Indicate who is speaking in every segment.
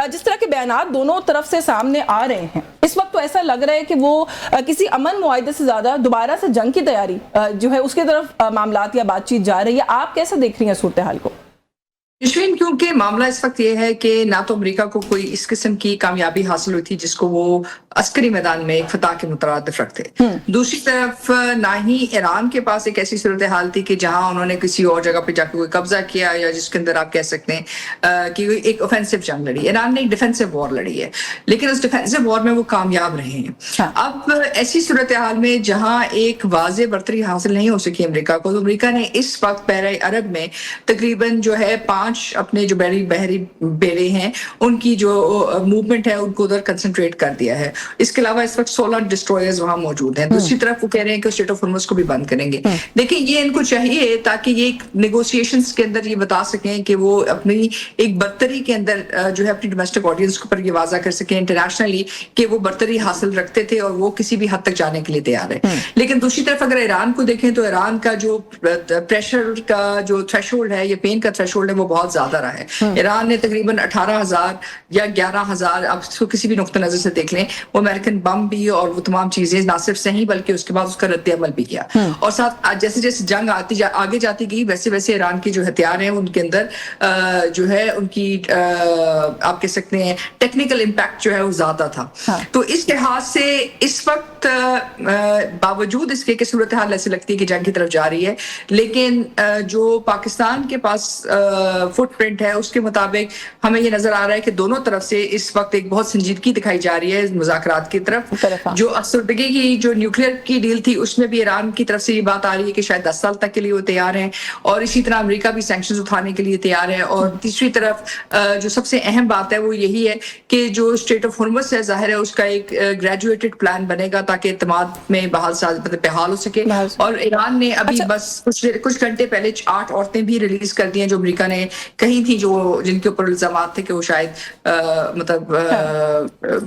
Speaker 1: जिस तरह के बयानात दोनों तरफ से सामने आ रहे हैं, इस वक्त तो ऐसा लग रहा है कि वो किसी अमन मुआहदे से ज्यादा दोबारा से जंग की तैयारी जो है उसकी तरफ मामलात या बातचीत जा रही है। आप कैसे देख रही हैं सूरत हाल को?
Speaker 2: यशवीन, क्योंकि मामला इस वक्त ये है कि ना तो अमेरिका को कोई इस किस्म की कामयाबी हासिल हुई थी जिसको वो अस्करी मैदान में एक फतह के मुतरादिफ रखते। दूसरी तरफ ना ही ईरान के पास एक ऐसी सूरत हाल थी कि जहां उन्होंने किसी और जगह पे जाकर कोई कब्जा किया या जिसके अंदर आप कह सकते हैं कि एक ऑफेंसिव जंग लड़ी। ईरान ने एक डिफेंसिव वॉर लड़ी है, लेकिन उस डिफेंसिव वॉर में वो कामयाब रहे हैं। अब ऐसी सूरत हाल में जहां एक वाज़ेह बरतरी हासिल नहीं हो सकी अमेरिका को, तो अमेरिका ने इस वक्त बहरे अरब में तकरीबन जो है 5 अपने जो बहरी बेड़े हैं उनकी जो मूवमेंट है उनको उधर कंसंट्रेट कर दिया है। इसके अलावा इस वक्त 16 डिस्ट्रॉयर्स वहां मौजूद हैं। दूसरी तरफ वो कह रहे हैं कि स्ट्रेट ऑफ हॉर्मुज को भी बंद करेंगे। देखिए, ये इनको चाहिए ताकि ये नेगोशिएशंस के अंदर ये बता सकें कि वो अपनी एक बर्तरी के अंदर जो है अपनी डोमेस्टिक ऑडियंस के ऊपर ये वाजा कर सकें इंटरनेशनली कि वो बर्तरी हासिल रखते थे और वो किसी भी हद तक जाने के लिए तैयार है। लेकिन दूसरी तरफ अगर ईरान को देखें तो ईरान का जो प्रेशर का जो थ्रेशोल्ड है, ये पेन का थ्रेशोल्ड है, वो बहुत ज्यादा रहा है। ईरान ने तकरीबन 18,000 या 11,000, आप इसको किसी भी नुक्ता नजर से देख लें, वो अमेरिकन बम भी और वो तमाम चीजें ना सिर्फ सही बल्कि उसके बाद उसका रद्द अमल भी किया। और साथ जैसे जैसे जंग आगे जाती गई वैसे वैसे ईरान की जो हथियार हैं उनके अंदर जो है उनकी आप कह सकते हैं टेक्निकल इम्पैक्ट जो है वो ज्यादा था। तो इस लिहाज से इस वक्त बावजूद इसके कि सूरत हाल ऐसी लगती है कि जंग की तरफ जा रही है, लेकिन जो पाकिस्तान के पास फुटप्रिंट है उसके मुताबिक हमें ये नजर आ रहा है कि दोनों तरफ से इस वक्त एक बहुत संजीदगी दिखाई जा रही है मुज़ाकरात की तरफ। जो असुरदगी की जो न्यूक्लियर की डील थी उसमें भी ईरान की तरफ से ये बात आ रही है कि शायद 10 साल तक के लिए वो तैयार हैं, और इसी तरह अमेरिका भी सैंक्शंस उठाने के लिए तैयार है। और तीसरी तरफ जो सबसे अहम बात है वो यही है कि जो स्ट्रेट ऑफ हॉर्मुज है, जाहिर है उसका एक ग्रेजुएटेड प्लान बनेगा ताकि इत्तेमाद में बहाल हो सके। और ईरान ने अभी बस कुछ घंटे पहले 8 औरतें भी रिलीज कर दी हैं जो अमेरिका ने कही थी, जो जिनके ऊपर इल्जामात थे कि वो शायद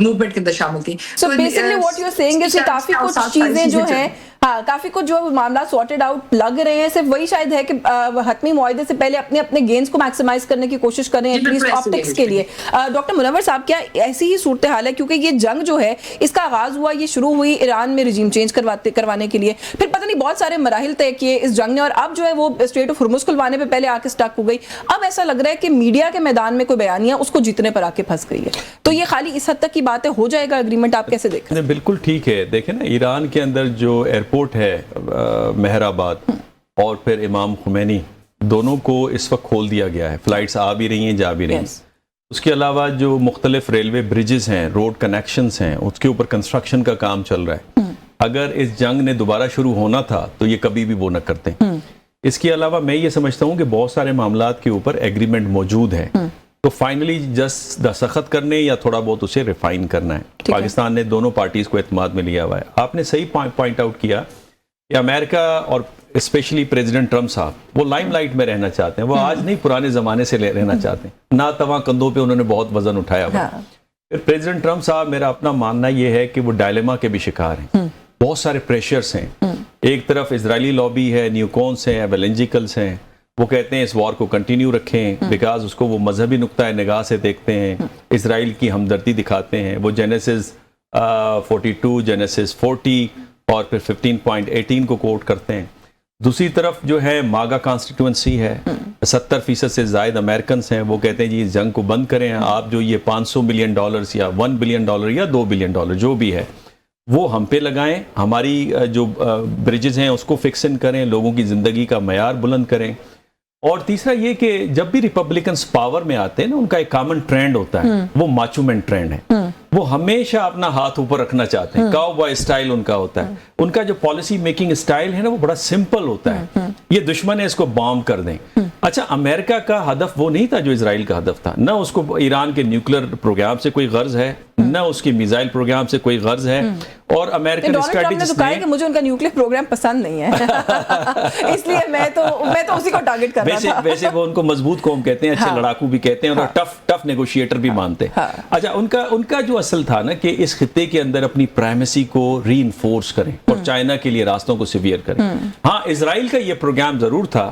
Speaker 2: मूवमेंट के अंदर शामिल थी।
Speaker 1: So basically what you're saying is कि काफी कुछ चीजें जो हैं, हाँ, काफी कुछ जो मामला सॉर्टेड आउट लग रहे हैं। सिर्फ वही शायद है कि हतमी मुआहदे से पहले अपने गेन्स को मैक्सिमाइज करने की कोशिश कर रहे हैं एटलीस्ट ऑप्टिक्स के लिए। डॉक्टर मुनव्वर साहब, क्या ऐसी ही सूरत हाल है? क्योंकि ये जंग जो है इसका आगाज हुआ, ये शुरू हुई ईरान में रिजीम चेंज करवाने के लिए, फिर पता नहीं बहुत सारे मराहिल तय किए इस जंग ने, और अब जो है वो स्ट्रेट ऑफ हॉर्मुज खुलवाने पे पहले आके स्टक हो गई। अब ऐसा लग रहा है कि मीडिया के मैदान में कोई बयानिया उसको जीतने पर आके फंस गई है। तो ये खाली इस हद तक की बात है, हो जाएगा एग्रीमेंट? आप कैसे देख रहे हैं?
Speaker 3: बिल्कुल ठीक है। देखें ना, ईरान के अंदर जो एयरपोर्ट है मेहराबाद और फिर इमाम खुमैनी, दोनों को इस वक्त खोल दिया गया है। फ्लाइट्स आ भी रही हैं, जा भी रही हैं। उसके अलावा जो मुख्तलिफ रेलवे ब्रिजेस हैं, रोड कनेक्शंस हैं, उसके ऊपर कंस्ट्रक्शन का काम चल रहा है। अगर इस जंग ने दोबारा शुरू होना था तो ये कभी भी वो न करते। इसके अलावा मैं ये समझता हूँ कि बहुत सारे मामलात के ऊपर एग्रीमेंट मौजूद है, तो फाइनली जस्ट दस्तखत करने या थोड़ा बहुत उसे रिफाइन करना है। पाकिस्तान ने दोनों पार्टीज को एतमाद में लिया हुआ है। आपने सही पॉइंट आउट किया कि अमेरिका और स्पेशली प्रेसिडेंट ट्रम्प साहब वो लाइमलाइट में रहना चाहते हैं। वो आज नहीं, पुराने ज़माने से रहना चाहते हैं। ना तवा कंधों पे उन्होंने बहुत वजन उठाया हुआ। फिर प्रेसिडेंट ट्रम्प साहब, मेरा अपना मानना ये है कि वो डायलेमा के भी शिकार हैं। बहुत सारे प्रेशर्स हैं। एक तरफ इजरायली लॉबी है, न्यूकॉन्स हैं, एवेलेंजिकल्स हैं, वो कहते हैं इस वॉर को कंटिन्यू रखें बिकॉज उसको वो मजहबी नुक्ता निगाह से देखते हैं, इसराइल की हमदर्दी दिखाते हैं। वो जेनेसिस 42, जेनेसिस 40 और फिर 15.18 को कोट करते हैं। दूसरी तरफ जो है मागा कॉन्स्टिट्यूंसी है, 70% से ज़ायद अमेरिकन हैं, वो कहते हैं जी इस जंग को बंद करें। आप जो ये $500 मिलियन या $1 बिलियन या $2 बिलियन जो भी है वो हम पे लगाएं, हमारी जो ब्रिजेस हैं उसको फिक्स इन करें, लोगों की ज़िंदगी का मयार बुलंद करें। और तीसरा ये कि जब भी रिपब्लिकन्स पावर में आते हैं ना, उनका एक कॉमन ट्रेंड होता है, वो माचूमेंट ट्रेंड है। वो हमेशा अपना हाथ ऊपर रखना चाहते हैं, काउबॉय स्टाइल उनका होता है। उनका जो पॉलिसी मेकिंग स्टाइल है ना, वो बड़ा सिंपल होता है। ये दुश्मन है, इसको बॉम्ब कर दें। अच्छा, अमेरिका का हदफ वो नहीं था जो इजराइल का हदफ था। न उसको ईरान के न्यूक्लियर प्रोग्राम से कोई गर्ज है, न उसकी मिसाइल प्रोग्राम से कोई गर्ज है। और अमेरिकन स्ट्रेटेजिस्ट ने,
Speaker 1: मुझे उनका न्यूक्लियर प्रोग्राम पसंद नहीं है इसलिए मैं तो उसी को टारगेट कर रहा था।
Speaker 3: वैसे वो उनको मजबूत कौम कहते हैं, अच्छे लड़ाकू भी कहते हैं, और टफ नेगोशिएटर भी मानते हैं। अच्छा, उनका जो असल था ना कि इस खित्ते के अंदर अपनी प्राइमेसी को रीइंफोर्स करें और चाइना के लिए रास्तों को सिवियर करें। हाँ, इजराइल का ये प्रोग्राम जरूर था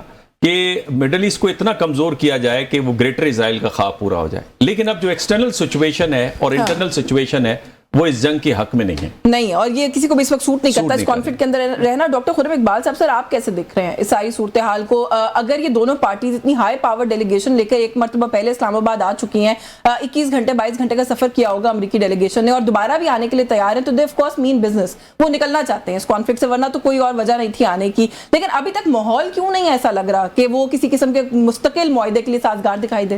Speaker 3: کہ مڈل ایسٹ کو اتنا کمزور کیا جائے کہ وہ گریٹر اسرائیل کا خواب پورا ہو جائے. لیکن اب جو ایکسٹرنل سچویشن ہے اور انٹرنل سچویشن ہے وہ اس جنگ کے حق میں نہیں ہے.
Speaker 1: نہیں، اور یہ کسی کو بھی اس وقت سوٹ نہیں کرتا اس کانفلکٹ کے اندر رہنا. ڈاکٹر خرم اقبال صاحب، سر آپ کیسے دیکھ رہے ہیں اس ساری صورتحال کو؟ اگر یہ دونوں پارٹیز اتنی ہائی پاور ڈیلیگیشن لے کر ایک مرتبہ پہلے اسلام آباد آ چکی ہیں، 21 گھنٹے 22 گھنٹے کا سفر کیا ہوگا امریکی ڈیلیگیشن نے، اور دوبارہ بھی آنے کے لیے تیار ہیں، تو دے آف کورس مین بزنس، وہ نکلنا چاہتے ہیں اس کانفلکٹ سے، ورنہ تو کوئی اور وجہ نہیں تھی آنے کی. لیکن ابھی تک ماحول کیوں نہیں ایسا لگ رہا کہ وہ کسی قسم کے مستقل معاہدے کے لیے سازگار دکھائی دے؟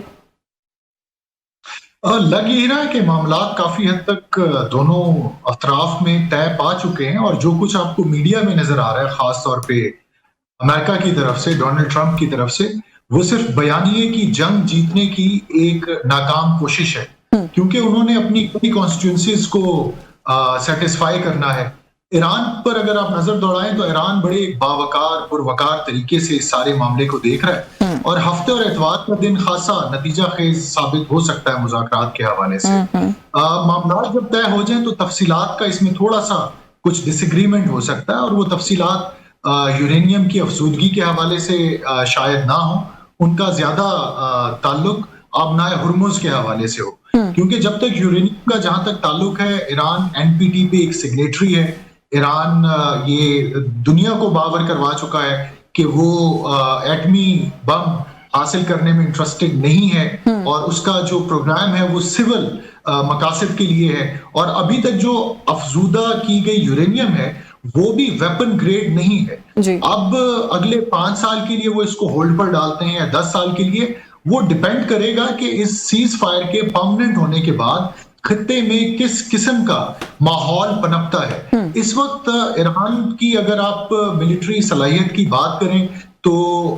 Speaker 4: لگ یہ رہا ہے کہ معاملات کافی حد تک دونوں اطراف میں طے پا چکے ہیں، اور جو کچھ آپ کو میڈیا میں نظر آ رہا ہے خاص طور پہ امریکہ کی طرف سے، ڈونلڈ ٹرمپ کی طرف سے، وہ صرف بیانیے کی جنگ جیتنے کی ایک ناکام کوشش ہے، کیونکہ انہوں نے اپنی کانسٹیٹوئنسیز کو سیٹسفائی کرنا ہے. ایران پر اگر آپ نظر دوڑائیں تو ایران بڑے باوقار پروقار طریقے سے اس سارے معاملے کو دیکھ رہا ہے، اور ہفتے اور اتوار کا دن خاصا نتیجہ خیز ثابت ہو سکتا ہے مذاکرات کے حوالے سے. معاملات جب طے ہو جائیں تو تفصیلات کا اس میں تھوڑا سا کچھ ڈس ایگریمنٹ ہو سکتا ہے، اور وہ تفصیلات یورینیم کی افزودگی کے حوالے سے شاید نہ ہو، ان کا زیادہ تعلق آبنائے ہرمز کے حوالے سے ہو، کیونکہ جب تک یورینیم کا جہاں تک تعلق ہے، ایران NPT پہ ایک سگنیٹری ہے. ایران یہ دنیا کو باور کروا چکا ہے کہ وہ ایٹمی بم حاصل کرنے میں انٹرسٹڈ نہیں ہے، اور اس کا جو پروگرام ہے وہ سول مقاصد کے لیے ہے. اور ابھی تک جو افزودہ کی گئی یورینیم ہے وہ بھی ویپن گریڈ نہیں ہے. اب اگلے 5 سال کے لیے وہ اس کو ہولڈ پر ڈالتے ہیں یا 10 سال کے لیے، وہ ڈیپینڈ کرے گا کہ اس سیز فائر کے پرماننٹ ہونے کے بعد خطے میں کس قسم کا ماحول پنپتا ہے. اس وقت ایران کی اگر آپ ملٹری صلاحیت کی بات کریں تو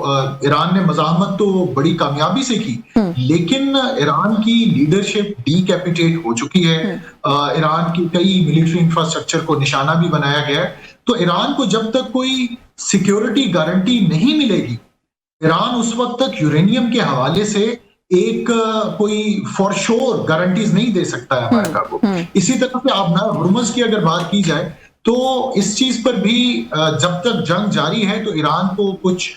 Speaker 4: ایران نے مزاحمت تو بڑی کامیابی سے کی، لیکن ایران کی لیڈرشپ ڈی کیپیٹیٹ ہو چکی ہے. ایران کی کئی ملٹری انفراسٹرکچر کو نشانہ بھی بنایا گیا ہے. تو ایران کو جب تک کوئی سیکیورٹی گارنٹی نہیں ملے گی، ایران اس وقت تک یورینیم کے حوالے سے ایک کوئی فور شور گارنٹیز نہیں دے سکتا ہے امریکہ کو. اسی طرح سے آبنائے ہرمز کی اگر بات کی جائے تو اس چیز پر بھی جب تک جنگ جاری ہے تو ایران کو کچھ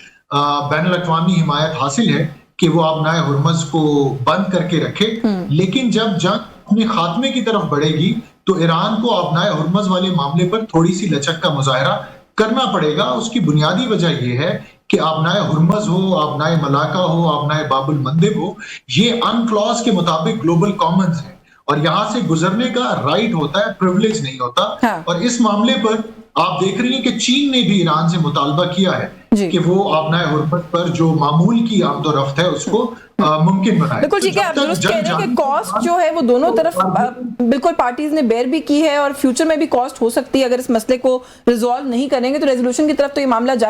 Speaker 4: بین الاقوامی حمایت حاصل ہے کہ وہ آبنائے ہرمز کو بند کر کے رکھے، لیکن جب جنگ اپنے خاتمے کی طرف بڑھے گی تو ایران کو آبنائے ہرمز والے معاملے پر تھوڑی سی لچک کا مظاہرہ کرنا پڑے گا. اس کی بنیادی وجہ یہ ہے کہ آبنائے ہرمز ہو، آبنائے ملاکا ہو، آبنائے باب المندب ہو، یہ ان کلاز کے مطابق گلوبل کامنز ہیں، اور یہاں سے گزرنے کا رائٹ ہوتا ہے، پریویلیج نہیں ہوتا. اور اس معاملے پر آپ دیکھ رہی ہیں کہ چین نے بھی ایران سے مطالبہ کیا ہے کہ وہ آبنائے ہرمز پر جو معمول کی آمد و رفت ہے اس کو ممکن بنائے.
Speaker 1: بالکل ٹھیک ہے، آپ درست کہہ رہے ہیں کہ کاسٹ جو ہے وہ دونوں طرف بالکل پارٹیز نے بیئر بھی کی ہے، اور فیوچر میں بھی کاسٹ ہو سکتی ہے اگر اس مسئلے کو ریزالو نہیں کریں گے تو ریزولوشن کی طرف تو یہ معاملہ جائے